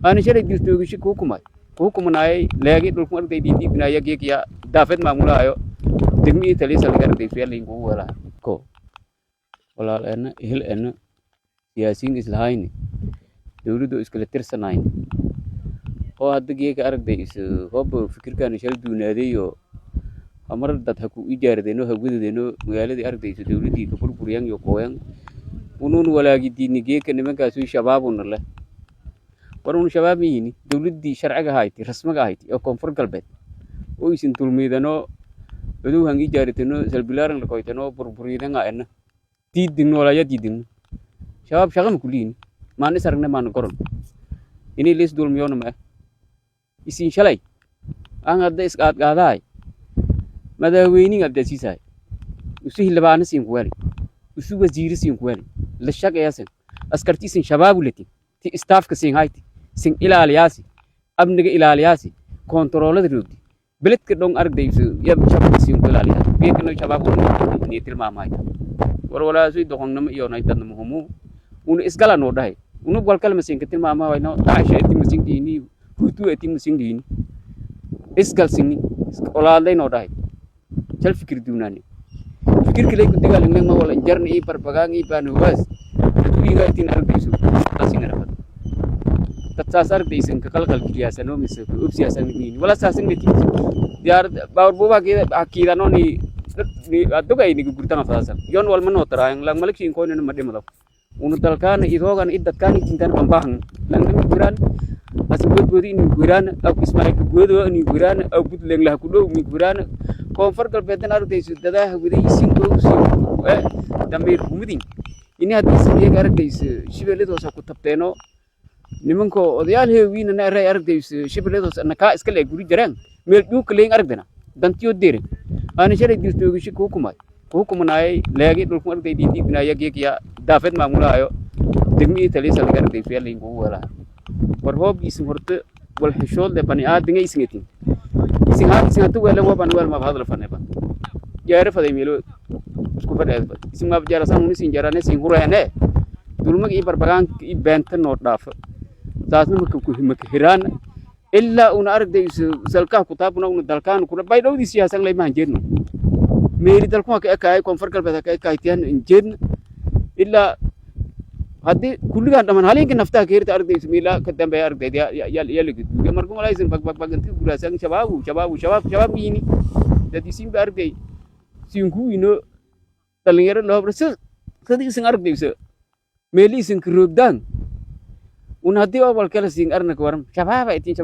Ani shalay dilto gishi hukumay hukumanay lagi dulku arday didi binaya giya dafet mamula ayo degmi tali sal arday feeling wala ko wala ana hil ana siyasiin islahayn dawladdu iskala tirsanayn oo hadda geeka arday is hob fikirkan shal duunaadeeyo amar dad ha ku ijaardeeno hawadadeeno magaaladii ardayda dawladii ka burburiyaan iyo qooyan unun walaagi diini geeka nimankaas uu shabaabuna leh warun shabaabiyini dawladii sharciga ahayd rasmiga ahayd oo koonfur galbeed oo isin dulmeedano aduu han ijaarteeno salbilaaran la qoytano burburiyaan ayna diidin wala yadidin shabaab shaqam kuliin maan isargne maan qoron ini lees dulmiyoona ma isin shalay aan hadda isqaad qaaday madaaweyniga abdasiisay usu hilbaana siin kuwali usu wasiir siin kuwali la shaqeeysan askartiisin shabaab ulati ti staff ka siin hayti sin ilaaliyaasi abniga ilaaliyaasi kontroolada roogdi beledka dhon argdayso yab shabaab siin ku ilaaliyaasi geekana shabaab ni tilmaamay war wala soo doqonnimo iyo naydad muhimu unu isgala noo dhahay unu wal kalma siin ka tilmaamay wayno taashay tim siin diini hutu tim siin diini isgal siin olaaday noo dhahay jal fikir duunani fikir kale ku digal ngeng ma wala jarni i parpagang i banu was tuiga tin argdayso asina rafad tatsasar daysan ka kalkal kiyasano mis ubsiyasan ni wala sasin ni diar bawr buba ke akida no ni aduga ini gurtan afasan yon wal man otra yang lang malik sin ko ne madde madaw unu dalkan idogan iddat kan tintan kambang lang ni guran asbut budi ni guran ak ismail gudo ni guran abut leng lah kudo mi guran konfar kal beten ardayso dada hawidi isin ko damir humidin ini hadis ye ardayso shibeledo sa ku tabteeno nimanko odayaal heewiina na ray ardayso shibeledo sa naka iska le guri jarang meel dhuk leen ardana dantiyo deere ani shalay dilto gishi hukumanay lagi dulku arday didi binaya giya dafet mamula ayo degmi tali sal arday feeling wala war hob isin horta wal xishood de bani aadinga isingetin isin hatu wala waban wal ma hadal faneba yaare faday meelo isku faday isin ma jara san isin jarane sin hurane dulmag i barbagan i benta no dhaaf taasna ku hiraan illa un arday salka kutabuna un dalkan ku bay dhowdi siyaasan lay ma jeedno meeri dalku ka ekay konfur galbeed ka ekaytiyan jeedna illa haddi kulligan dhaman halinka nafta keerta arday ismiila ka dambe arday ya ligu markuu malaysan bag intii guraasan shabaab yini dadi sim arday sinku ino dalinyaro loo barso sadii sin arday meeli sin krobdan un haddi wal kala sin arna ka waram shabaab ay tin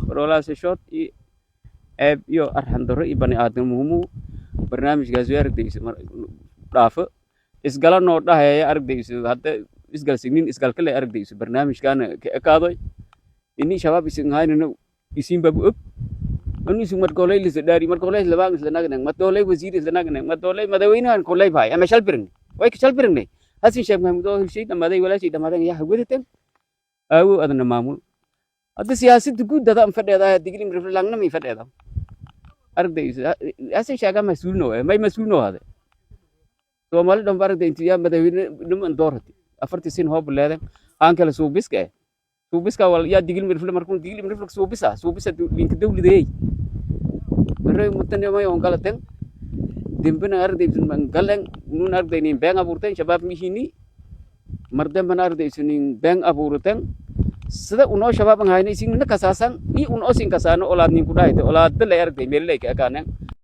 wala se shot i yo arhandaro ibani aadam muhimu barnaamijkaas way aragtayso dhaafo isgala noo dhahay aragtayso hadda isgal signin isgal kale aragtayso barnaamijkan ka ekaaday ini shabaab isin haynana isin babu og anu isin markolay lisa dari markolay labang isla nagnang matolay wasiir isla nagnang matolay madaweynahan kolay bay ama shalbirn way ka shalbirn hasin sheekh mahmud oo shay dhamaday wala shay dhamadan ya hawadaten awu adana maamul hadda siyaasadda guud dada fadheeda diglim riflangna mi fadheeda argdayso asin shaaga mas'uulno may mas'uulno hada Somali dhan baragda intiya madaweyne dhiman doorati afartii sin hoob leedan aan kala suubiska wal ya digil mirfle markuu digil mirfle suubisa linka dawladeey maray mutanema yon kala ten dimbina argdayso man galan nun argdayni bang aburten shabab mihini mardan ban argdayso nin bang aburten sida uno shabab hayna isin na kasasan ni uno sin kasano olaad nin ku dhaayte olaad la argday meel lay ka kaaneen